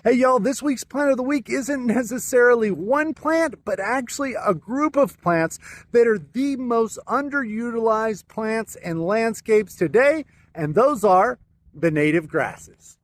Hey y'all, this week's plant of the week isn't necessarily one plant, but actually a group of plants that are the most underutilized plants and landscapes today, and those are the native grasses.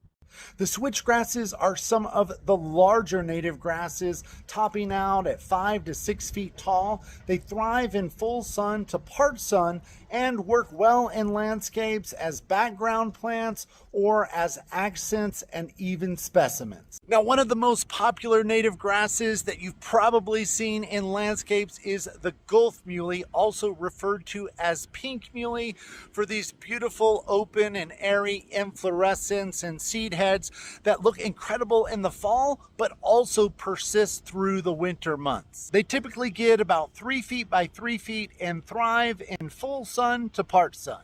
The switchgrasses are some of the larger native grasses, topping out at 5 to 6 feet tall. They thrive in full sun to part sun and work well in landscapes as background plants or as accents and even specimens. Now, one of the most popular native grasses that you've probably seen in landscapes is the Gulf muley, also referred to as pink muley, for these beautiful open and airy inflorescence and seed heads that look incredible in the fall, but also persist through the winter months. They typically get about 3 feet by 3 feet and thrive in full sun to part sun.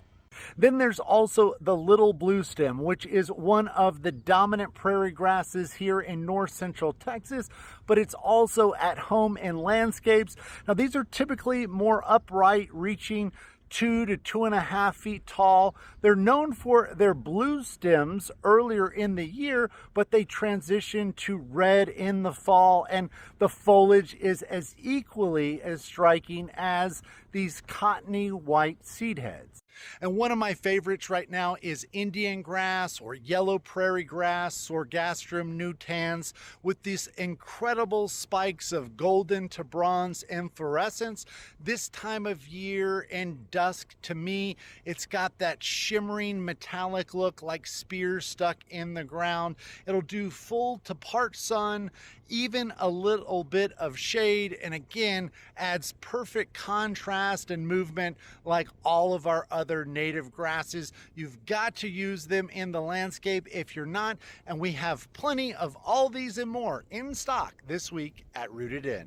Then there's also the little blue stem, which is one of the dominant prairie grasses here in north central Texas, but it's also at home in landscapes. Now, these are typically more upright, reaching 2 to 2.5 feet tall. They're known for their blue stems earlier in the year, but they transition to red in the fall, and the foliage is as equally as striking as these cottony white seed heads. And one of my favorites right now is Indian grass or yellow prairie grass, Sorghastrum nutans, with these incredible spikes of golden to bronze inflorescence. This time of year and dusk, to me, it's got that shimmering metallic look like spears stuck in the ground. It'll do full to part sun, even a little bit of shade, and again adds perfect contrast and movement like all of our other native grasses. You've got to use them in the landscape if you're not, and we have plenty of all these and more in stock this week at Rooted In.